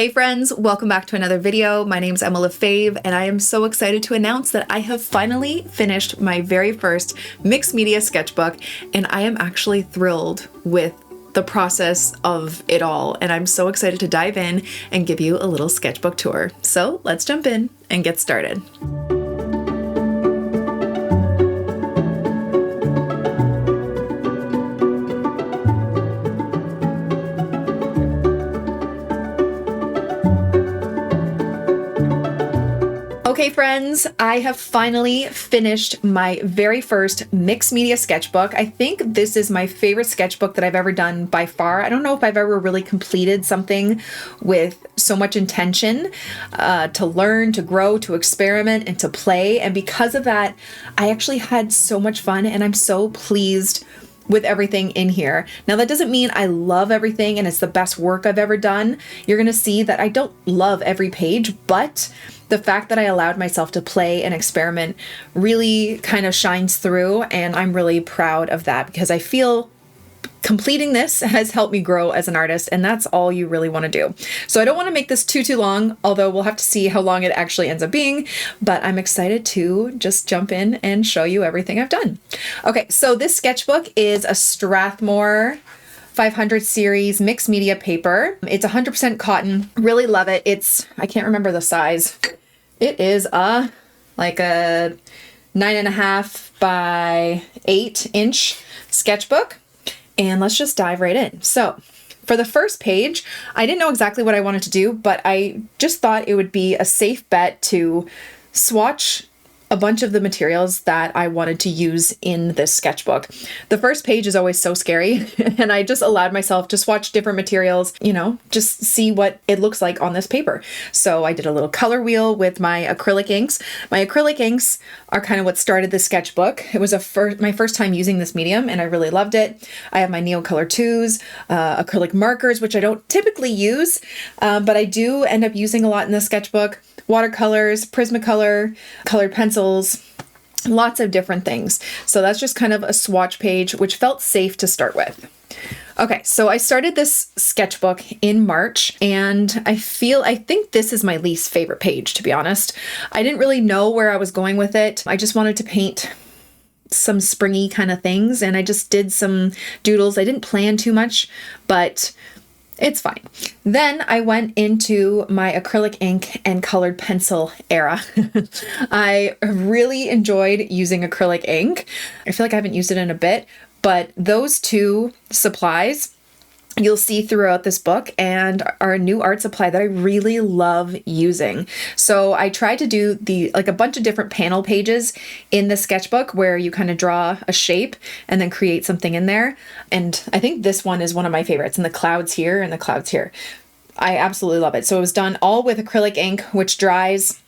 Hey friends, welcome back to another video. My name is Lefebvre and I am so excited to announce that I have finally finished my very first mixed media sketchbook, and I am actually thrilled with the process of it all, and I'm so excited to dive in and give you a little sketchbook tour. So let's jump in and get started. Okay friends, I have finally finished my very first mixed media sketchbook. I think this is my favorite sketchbook that I've ever done by far. I don't know if I've ever really completed something with so much intention to learn, to grow, to experiment, and to play. And because of that, I actually had so much fun and I'm so pleased with everything in here. Now that doesn't mean I love everything and it's the best work I've ever done. You're gonna see that I don't love every page, but the fact that I allowed myself to play and experiment really kind of shines through, and I'm really proud of that because I feel completing this has helped me grow as an artist, and that's all you really want to do. So I don't want to make this too long, although we'll have to see how long it actually ends up being, but I'm excited to just jump in and show you everything I've done. Okay, so this sketchbook is a Strathmore 500 series mixed media paper. It's 100% cotton. Really love it. I can't remember the size. It is like a 9.5 by 8-inch sketchbook. And let's just dive right in. So for the first page, I didn't know exactly what I wanted to do, but I just thought it would be a safe bet to swatch a bunch of the materials that I wanted to use in this sketchbook. The first page is always so scary, and I just allowed myself to swatch different materials, just see what it looks like on this paper. So I did a little color wheel with my acrylic inks. My acrylic inks are kind of what started the sketchbook. It was my first time using this medium, and I really loved it. I have my Neocolor 2s, acrylic markers, which I don't typically use, but I do end up using a lot in the sketchbook. Watercolors, Prismacolor, colored pencils, lots of different things. So that's just kind of a swatch page, which felt safe to start with. Okay, so I started this sketchbook in March, and I think this is my least favorite page, to be honest. I didn't really know where I was going with it. I just wanted to paint some springy kind of things, and I just did some doodles. I didn't plan too much, but it's fine. Then I went into my acrylic ink and colored pencil era. I really enjoyed using acrylic ink. I feel like I haven't used it in a bit, but those two supplies you'll see throughout this book and are a new art supply that I really love using. So I tried to do a bunch of different panel pages in the sketchbook where you kind of draw a shape and then create something in there. And I think this one is one of my favorites, and the clouds here and the clouds here. I absolutely love it. So it was done all with acrylic ink, which dries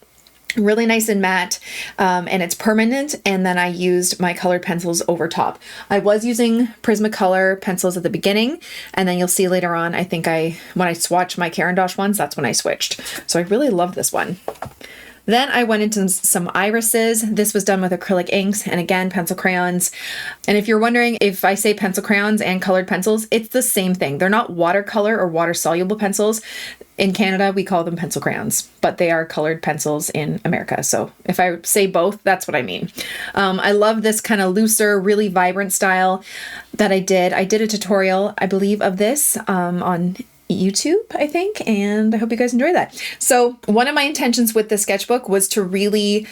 really nice and matte, and it's permanent. And then I used my colored pencils over top. I was using Prismacolor pencils at the beginning, and then you'll see later on, I think when I swatched my Caran d'Ache ones, that's when I switched. So I really love this one. Then I went into some irises. This was done with acrylic inks and again, pencil crayons. And if you're wondering if I say pencil crayons and colored pencils, it's the same thing. They're not watercolor or water soluble pencils. In Canada, we call them pencil crayons, but they are colored pencils in America. So if I say both, that's what I mean. I love this kind of looser, really vibrant style that I did. I did a tutorial, I believe, of this on YouTube, I think, and I hope you guys enjoy that. So one of my intentions with the sketchbook was to really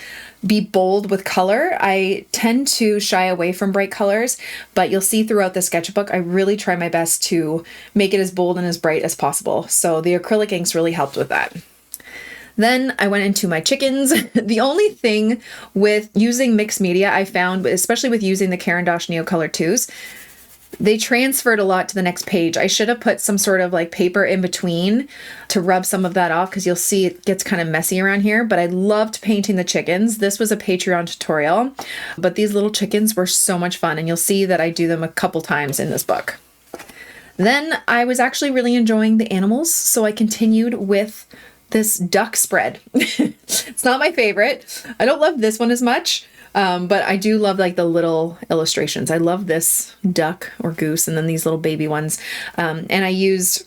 be bold with color. I tend to shy away from bright colors, but you'll see throughout the sketchbook, I really try my best to make it as bold and as bright as possible. So the acrylic inks really helped with that. Then I went into my chickens. The only thing with using mixed media I found, especially with using the Caran d'Ache Neocolor 2s, they transferred a lot to the next page. I should have put some sort of paper in between to rub some of that off, because you'll see it gets kind of messy around here, but I loved painting the chickens. This was a Patreon tutorial, but these little chickens were so much fun, and you'll see that I do them a couple times in this book. Then I was actually really enjoying the animals, so I continued with this duck spread. It's not my favorite. I don't love this one as much. But I do love the little illustrations. I love this duck or goose and then these little baby ones. And I used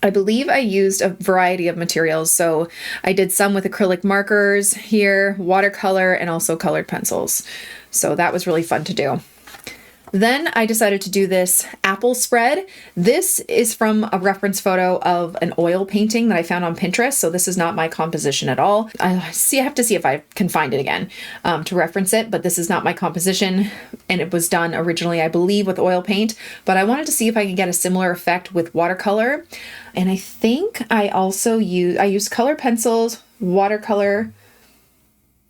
I believe I used a variety of materials. So I did some with acrylic markers here, watercolor, and also colored pencils. So that was really fun to do. Then I decided to do this apple spread. This is from a reference photo of an oil painting that I found on Pinterest. So this is not my composition at all. I have to see if I can find it again to reference it, but this is not my composition. And it was done originally, I believe, with oil paint, but I wanted to see if I could get a similar effect with watercolor. And I think I also used colored pencils, watercolor.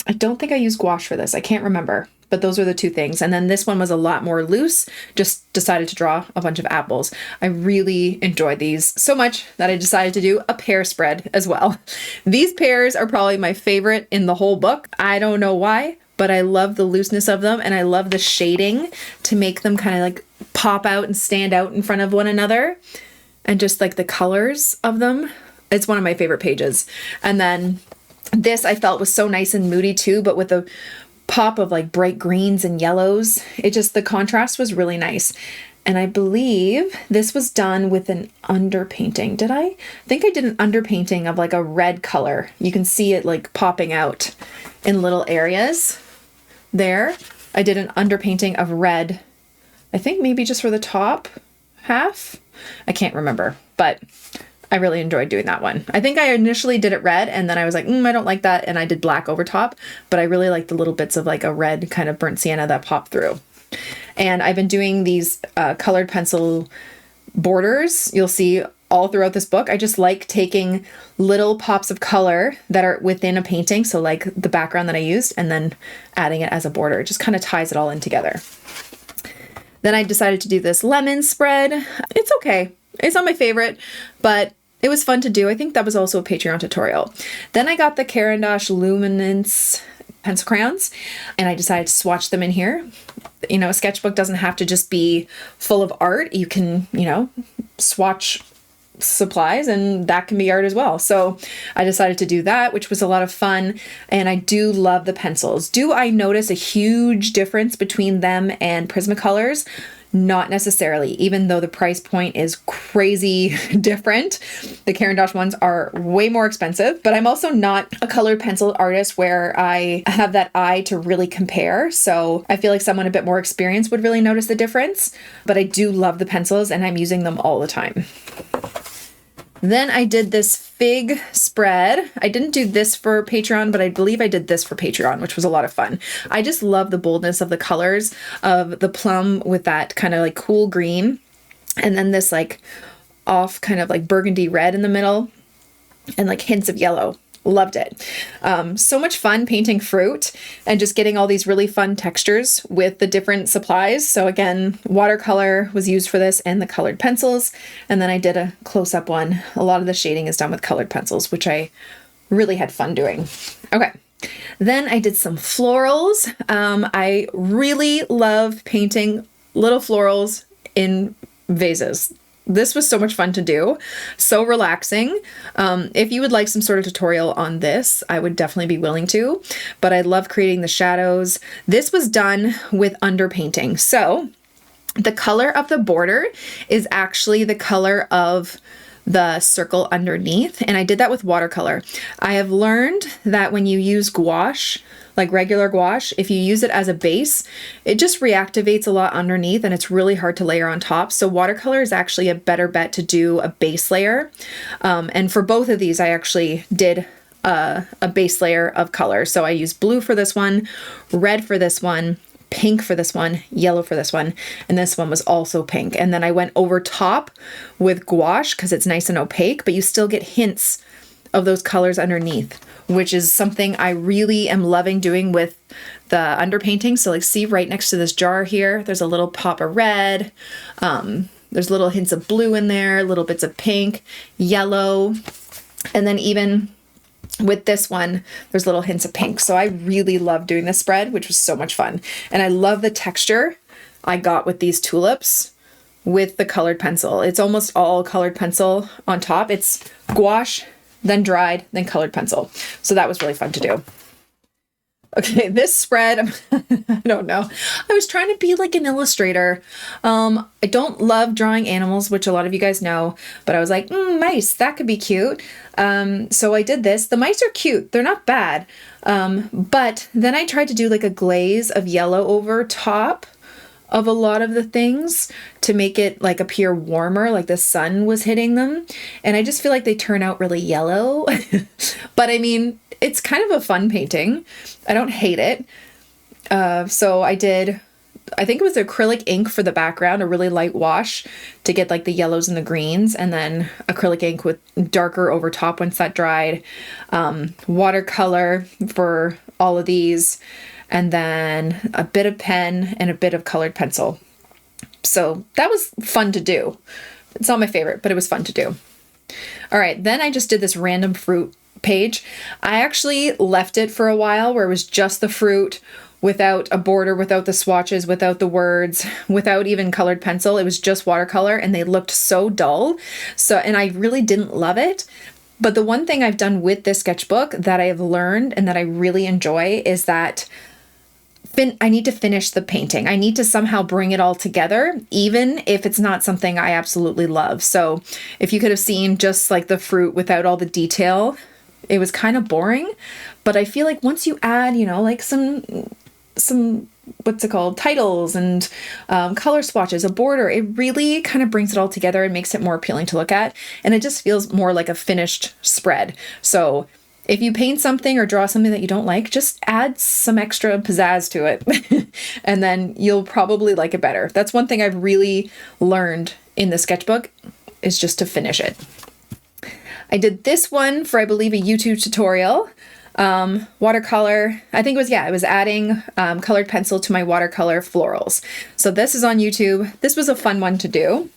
I don't think I used gouache for this. I can't remember. But those are the two things. And then this one was a lot more loose, just decided to draw a bunch of apples. I really enjoyed these so much that I decided to do a pear spread as well. These pears are probably my favorite in the whole book. I don't know why, but I love the looseness of them and I love the shading to make them kind of like pop out and stand out in front of one another. And just like the colors of them. It's one of my favorite pages. And then this I felt was so nice and moody too, but with a pop of like bright greens and yellows. The contrast was really nice. And I believe this was done with an underpainting. Did I? I think I did an underpainting of like a red color. You can see it like popping out in little areas there. I did an underpainting of red. I think maybe just for the top half. I can't remember, but I really enjoyed doing that one. I think I initially did it red and then I was like, I don't like that. And I did black over top, but I really like the little bits of like a red kind of burnt sienna that pop through. And I've been doing these colored pencil borders. You'll see all throughout this book. I just like taking little pops of color that are within a painting. So like the background that I used and then adding it as a border. It just kind of ties it all in together. Then I decided to do this lemon spread. It's okay. It's not my favorite, but it was fun to do. I think that was also a Patreon tutorial. Then I got the Caran d'Ache Luminance pencil crayons and I decided to swatch them in here. You know, a sketchbook doesn't have to just be full of art. You can, swatch supplies and that can be art as well. So I decided to do that, which was a lot of fun. And I do love the pencils. Do I notice a huge difference between them and Prismacolors? Not necessarily, even though the price point is crazy different. The Caran d'Ache ones are way more expensive, but I'm also not a colored pencil artist where I have that eye to really compare. So I feel like someone a bit more experienced would really notice the difference, but I do love the pencils and I'm using them all the time. Then I did this fig spread. I didn't do this for Patreon, but I believe I did this for Patreon, which was a lot of fun. I just love the boldness of the colors of the plum with that kind of like cool green. And then this like off kind of like burgundy red in the middle and like hints of yellow. Loved it. So much fun painting fruit and just getting all these really fun textures with the different supplies. So again, watercolor was used for this and the colored pencils. And then I did a close-up one. A lot of the shading is done with colored pencils, which I really had fun doing. Okay. Then I did some florals. I really love painting little florals in vases. This was so much fun to do. So relaxing. If you would like some sort of tutorial on this, I would definitely be willing to, but I love creating the shadows. This was done with underpainting. So the color of the border is actually the color of the circle underneath. And I did that with watercolor. I have learned that when you use gouache, like regular gouache, if you use it as a base, it just reactivates a lot underneath and it's really hard to layer on top. So watercolor is actually a better bet to do a base layer. And for both of these, I actually did a base layer of color. So I used blue for this one, red for this one, pink for this one, yellow for this one, and this one was also pink. And then I went over top with gouache because it's nice and opaque, but you still get hints of those colors underneath, which is something I really am loving doing with the underpainting. So like see right next to this jar here, there's a little pop of red. There's little hints of blue in there, little bits of pink, yellow, and then even with this one, there's little hints of pink. So I really love doing this spread, which was so much fun. And I love the texture I got with these tulips with the colored pencil. It's almost all colored pencil on top. It's gouache, then dried, then colored pencil. So that was really fun to do. Okay, this spread, I don't know. I was trying to be like an illustrator. I don't love drawing animals, which a lot of you guys know, but I was like, mice, that could be cute. So I did this. The mice are cute. They're not bad. But then I tried to do like a glaze of yellow over top of a lot of the things to make it like appear warmer, like the sun was hitting them. And I just feel like they turn out really yellow. But I mean, it's kind of a fun painting. I don't hate it. So I think it was acrylic ink for the background, a really light wash to get like the yellows and the greens, and then acrylic ink with darker over top once that dried. Watercolor for all of these, and then a bit of pen and a bit of colored pencil. So that was fun to do. It's not my favorite, but it was fun to do. All right, then I just did this random fruit page. I actually left it for a while where it was just the fruit without a border, without the swatches, without the words, without even colored pencil. It was just watercolor and they looked so dull. And I really didn't love it. But the one thing I've done with this sketchbook that I have learned and that I really enjoy is that I need to finish the painting. I need to somehow bring it all together, even if it's not something I absolutely love. So if you could have seen just like the fruit without all the detail, it was kind of boring. But I feel like once you add, like some what's it called, titles and color swatches, a border, it really kind of brings it all together and makes it more appealing to look at. And it just feels more like a finished spread. So if you paint something or draw something that you don't like, just add some extra pizzazz to it and then you'll probably like it better. That's one thing I've really learned in the sketchbook, is just to finish it. I did this one for, I believe, a YouTube tutorial. Watercolor, I think it was adding colored pencil to my watercolor florals. So this is on YouTube. This was a fun one to do.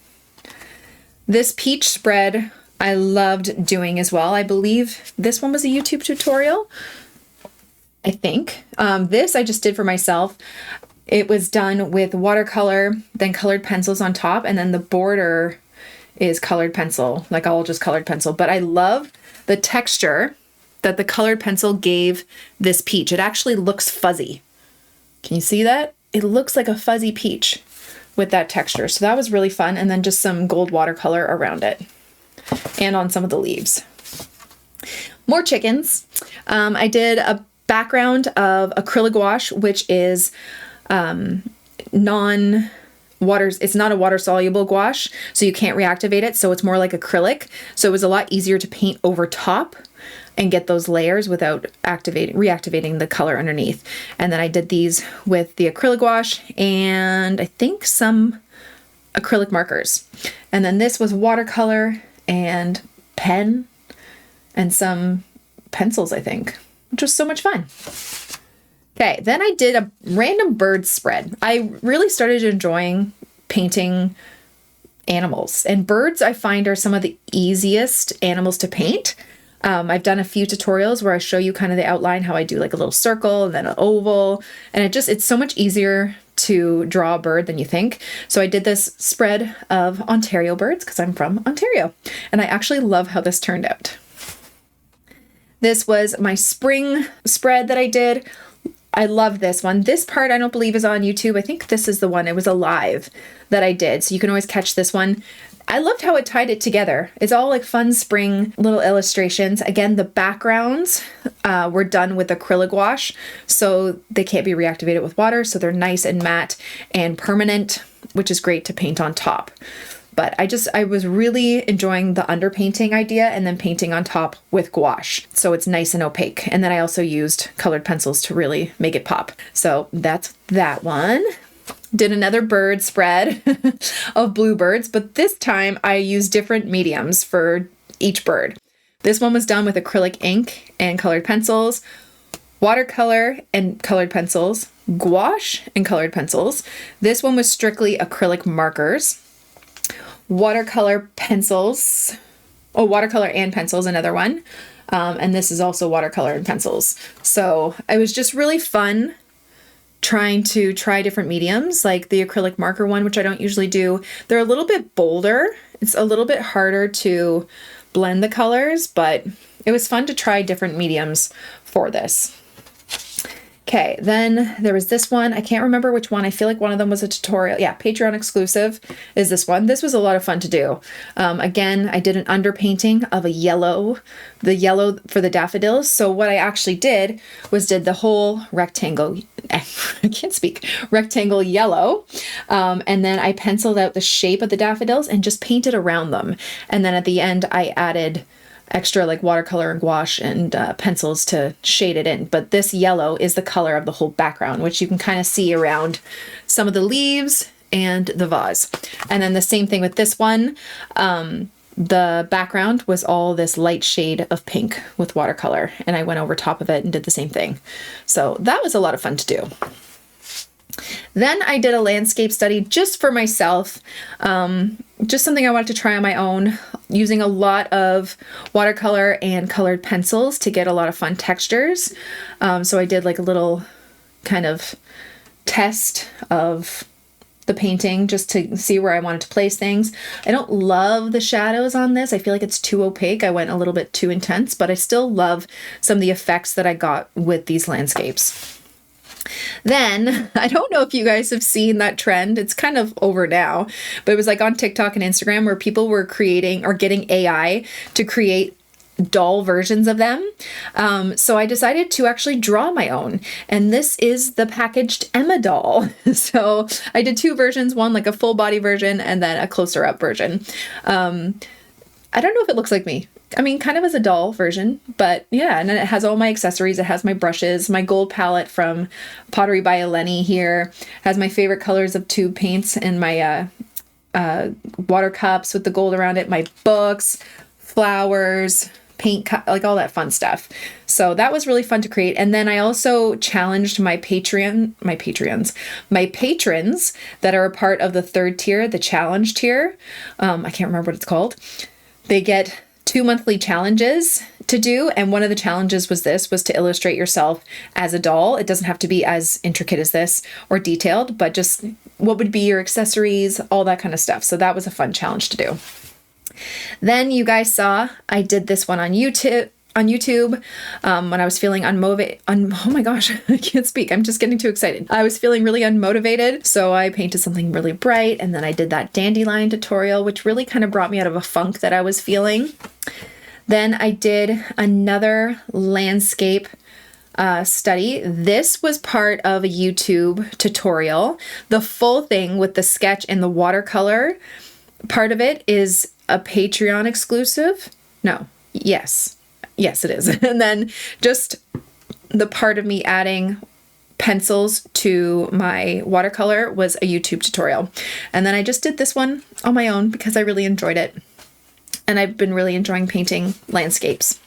This peach spread I loved doing as well. I believe this one was a YouTube tutorial, I think. This I just did for myself. It was done with watercolor, then colored pencils on top, and then the border is colored pencil, like all just colored pencil. But I love the texture that the colored pencil gave this peach. It actually looks fuzzy. Can you see that? It looks like a fuzzy peach with that texture. So that was really fun. And then just some gold watercolor around it and on some of the leaves. More chickens. I did a background of acrylic gouache, which is it's not a water soluble gouache, so you can't reactivate it. So it's more like acrylic. So it was a lot easier to paint over top and get those layers without reactivating the color underneath. And then I did these with the acrylic gouache and I think some acrylic markers. And then this was watercolor and pen and some pencils, I think, which was so much fun. Okay, then I did a random bird spread. I really started enjoying painting animals, and birds I find are some of the easiest animals to paint. I've done a few tutorials where I show you kind of the outline, how I do like a little circle and then an oval, and it's so much easier to draw a bird than you think. So I did this spread of Ontario birds because I'm from Ontario, and I actually love how this turned out. This was my spring spread that I did. I love this one. This part I don't believe is on YouTube. I think this is the one. It was a live that I did. So you can always catch this one. I loved how it tied it together. It's all like fun spring little illustrations. Again, the backgrounds were done with acrylic gouache, so they can't be reactivated with water. So they're nice and matte and permanent, which is great to paint on top. But I was really enjoying the underpainting idea and then painting on top with gouache. So it's nice and opaque. And then I also used colored pencils to really make it pop. So that's that one. Did another bird spread of bluebirds, but this time I used different mediums for each bird. This one was done with acrylic ink and colored pencils, watercolor and colored pencils, gouache and colored pencils. This one was strictly acrylic markers. Watercolor pencils. Oh, watercolor and pencils, another one. And this is also watercolor and pencils. So it was just really fun trying to try different mediums, like the acrylic marker one, which I don't usually do. They're a little bit bolder. It's a little bit harder to blend the colors, but it was fun to try different mediums for this. Okay, then there was this one. I can't remember which one. I feel like one of them was a tutorial. Yeah, Patreon exclusive is this one. This was a lot of fun to do. Again, I did an underpainting of a yellow, the yellow for the daffodils. So what I actually did was did the whole rectangle, I can't speak, rectangle yellow. And then I penciled out the shape of the daffodils and just painted around them. And then at the end, I added extra like watercolor and gouache and pencils to shade it in. But this yellow is the color of the whole background, which you can kind of see around some of the leaves and the vase. And then the same thing with this one. The background was all this light shade of pink with watercolor, and I went over top of it and did the same thing. So that was a lot of fun to do. Then I did a landscape study just for myself, just something I wanted to try on my own, using a lot of watercolor and colored pencils to get a lot of fun textures. So I did like a little kind of test of the painting just to see where I wanted to place things. I don't love the shadows on this. I feel like it's too opaque. I went a little bit too intense, but I still love some of the effects that I got with these landscapes. Then, I don't know if you guys have seen that trend. It's kind of over now, but it was like on TikTok and Instagram where people were creating or getting AI to create doll versions of them. So I decided to actually draw my own, and this is the packaged Emma doll. So I did two versions, one like a full body version and then a closer up version. I don't know if it looks like me. I mean, kind of as a doll version, but yeah, and then it has all my accessories. It has my brushes, my gold palette from Pottery by Eleni here, has my favorite colors of tube paints and my water cups with the gold around it, my books, flowers, paint, like all that fun stuff. So that was really fun to create. And then I also challenged my patrons that are a part of the third tier, the challenge tier. I can't remember what it's called. They get 2 monthly challenges to do, and one of the challenges was to illustrate yourself as a doll. It doesn't have to be as intricate as this or detailed, but just what would be your accessories, all that kind of stuff. So that was a fun challenge to do. Then you guys saw I did this one on YouTube. When I was feeling oh my gosh, I can't speak. I'm just getting too excited. I was feeling really unmotivated, so I painted something really bright, and then I did that dandelion tutorial, which really kind of brought me out of a funk that I was feeling. Then I did another landscape study. This was part of a YouTube tutorial. The full thing with the sketch and the watercolor part of it is a Patreon exclusive. No, yes, it is. And then just the part of me adding pencils to my watercolor was a YouTube tutorial. And then I just did this one on my own because I really enjoyed it. And I've been really enjoying painting landscapes.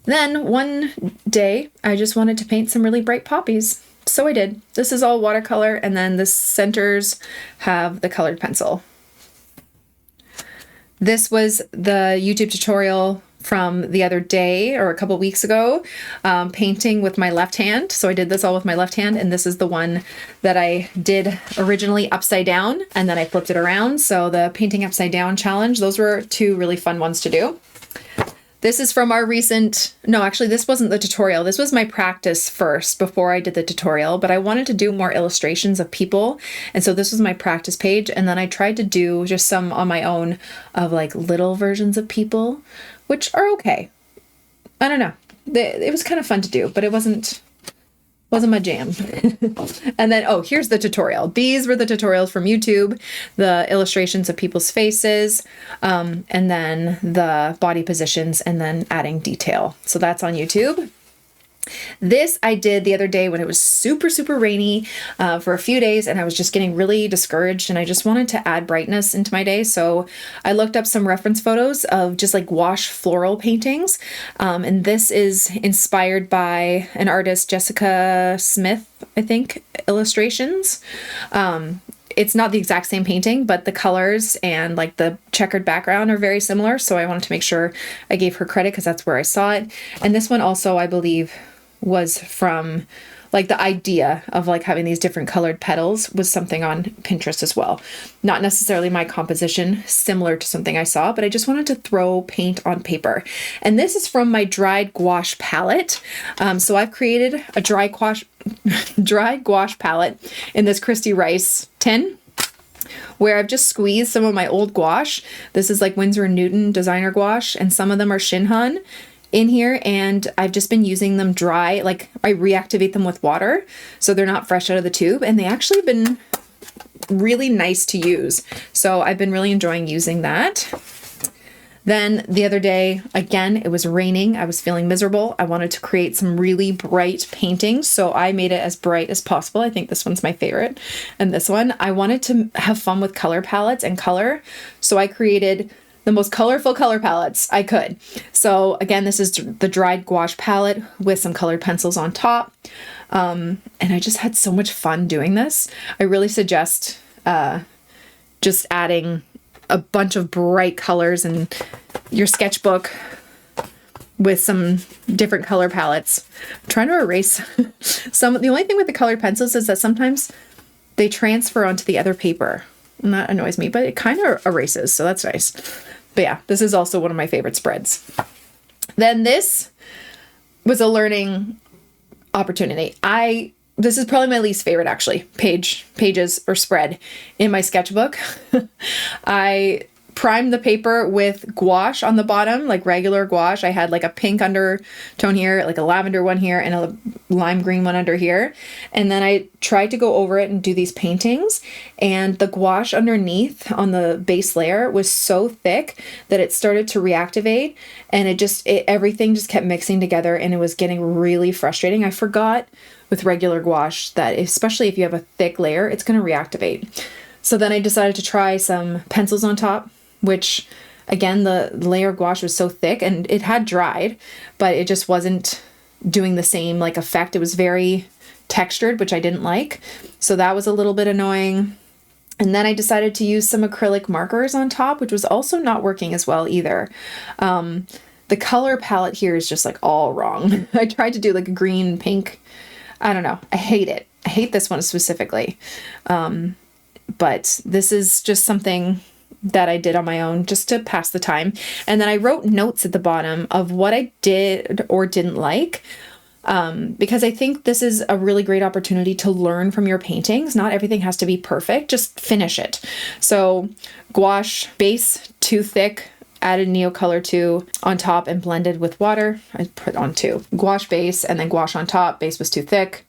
Then one day I just wanted to paint some really bright poppies. So I did. This is all watercolor, and then the centers have the colored pencil. This was the YouTube tutorial from the other day or a couple weeks ago, painting with my left hand. So I did this all with my left hand, and this is the one that I did originally upside down, and then I flipped it around. So the painting upside down challenge, those were two really fun ones to do. This is from our actually this wasn't the tutorial. This was my practice first before I did the tutorial, but I wanted to do more illustrations of people. And so this was my practice page. And then I tried to do just some on my own of like little versions of people, which are okay. I don't know. It was kind of fun to do, but it wasn't my jam. And then, here's the tutorial. These were the tutorials from YouTube, the illustrations of people's faces, and then the body positions, and then adding detail. So that's on YouTube. This I did the other day when it was super, super rainy for a few days, and I was just getting really discouraged, and I just wanted to add brightness into my day. So I looked up some reference photos of just like gouache floral paintings. And this is inspired by an artist, Jessica Smith, I think, illustrations. It's not the exact same painting, but the colors and like the checkered background are very similar. So I wanted to make sure I gave her credit because that's where I saw it. And this one also, I believe, was from like the idea of like having these different colored petals was something on Pinterest as well. Not necessarily my composition, similar to something I saw, but I just wanted to throw paint on paper. And this is from my dried gouache palette. So I've created a dry gouache palette in this Christy Rice tin, where I've just squeezed some of my old gouache. This is like Winsor & Newton designer gouache, and some of them are Shinhan in here, and I've just been using them dry. Like I reactivate them with water, so they're not fresh out of the tube, and they actually have been really nice to use. So I've been really enjoying using that. Then the other day, again, it was raining. I was feeling miserable. I wanted to create some really bright paintings, so I made it as bright as possible. I think this one's my favorite. And this one, I wanted to have fun with color palettes and color, so I created the most colorful color palettes I could. So again, this is the dried gouache palette with some colored pencils on top. And I just had so much fun doing this. I really suggest just adding a bunch of bright colors in your sketchbook with some different color palettes. I'm trying to erase some. The only thing with the colored pencils is that sometimes they transfer onto the other paper, and that annoys me, but it kind of erases, so that's nice. But yeah, this is also one of my favorite spreads. Then this was a opportunity. This is probably my least favorite, actually, pages or spread in my sketchbook. I primed the paper with gouache on the bottom, like regular gouache. I had like a pink undertone here, like a lavender one here, and a lime green one under here. And then I tried to go over it and do these paintings, and the gouache underneath on the base layer was so thick that it started to reactivate, and everything just kept mixing together, and it was getting really frustrating. I forgot with regular gouache that especially if you have a thick layer, it's going to reactivate. So then I decided to try some pencils on top, which again, the layer of gouache was so thick and it had dried, but it just wasn't doing the same like effect. It was very textured, which I didn't like. So that was a little bit annoying. And then I decided to use some acrylic markers on top, which was also not working as well either. The color palette here is just like all wrong. I tried to do like a green, pink. I don't know. I hate it. I hate this one specifically. But this is just something that I did on my own just to pass the time. And then I wrote notes at the bottom of what I did or didn't like, because I think this is a really great opportunity to learn from your paintings. Not everything has to be perfect, just finish it. So gouache base, too thick, added Neocolor 2 on top and blended with water. I put on 2. Gouache base and then gouache on top. Base was too thick,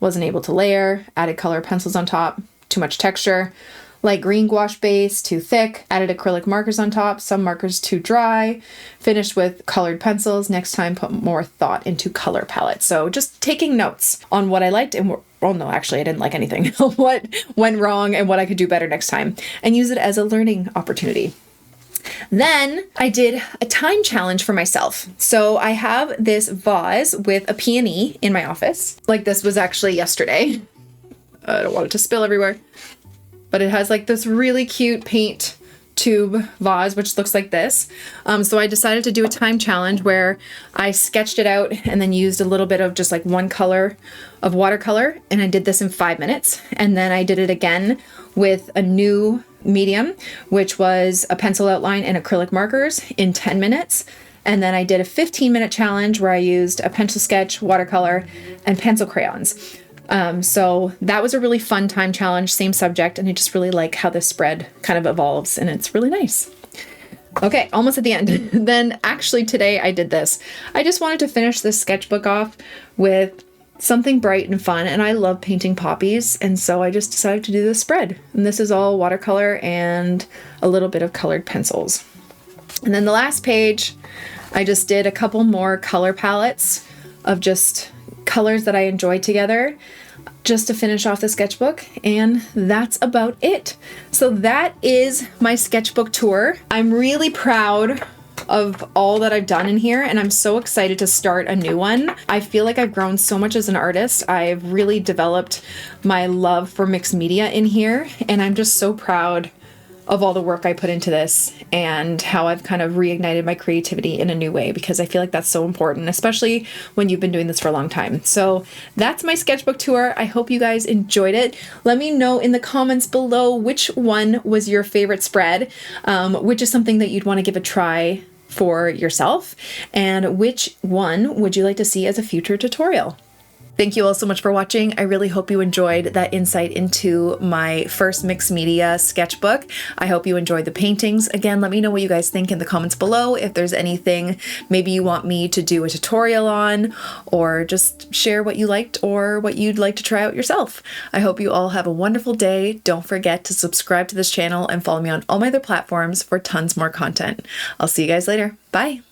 wasn't able to layer. Added color pencils on top, too much texture. Light green gouache base, too thick. Added acrylic markers on top, some markers too dry. Finished with colored pencils. Next time, put more thought into color palette. So just taking notes on what I liked and well, no, actually, I didn't like anything. What went wrong and what I could do better next time, and use it as a learning opportunity. Then I did a time challenge for myself. So I have this vase with a peony in my office. Like this was actually yesterday. I don't want it to spill everywhere. But it has like this really cute paint tube vase, which looks like this. So I decided to do a time challenge where I sketched it out and then used a little bit of just like one color of watercolor. And I did this in 5 minutes. And then I did it again with a new medium, which was a pencil outline and acrylic markers in 10 minutes. And then I did a 15-minute challenge where I used a pencil sketch, watercolor, and pencil crayons. So that was a really fun time challenge, same subject, and I just really like how this spread kind of evolves, and it's really nice. Okay, almost at the end. Then actually today I did this. I just wanted to finish this sketchbook off with something bright and fun, and I love painting poppies, and so I just decided to do this spread. And this is all watercolor and a little bit of colored pencils. And then the last page, I just did a couple more color palettes of just colors that I enjoy together just to finish off the sketchbook, and that's about it. So that is my sketchbook tour. I'm really proud of all that I've done in here, and I'm so excited to start a new one. I feel like I've grown so much as an artist. I've really developed my love for mixed media in here, and I'm just so proud of all the work I put into this and how I've kind of reignited my creativity in a new way, because I feel like that's so important, especially when you've been doing this for a long time. So that's my sketchbook tour. I hope you guys enjoyed it. Let me know in the comments below which one was your favorite spread, which is something that you'd want to give a try for yourself, and which one would you like to see as a future tutorial. Thank you all so much for watching. I really hope you enjoyed that insight into my first mixed media sketchbook. I hope you enjoyed the paintings. Again, let me know what you guys think in the comments below. If there's anything maybe you want me to do a tutorial on, or just share what you liked or what you'd like to try out yourself. I hope you all have a wonderful day. Don't forget to subscribe to this channel and follow me on all my other platforms for tons more content. I'll see you guys later. Bye.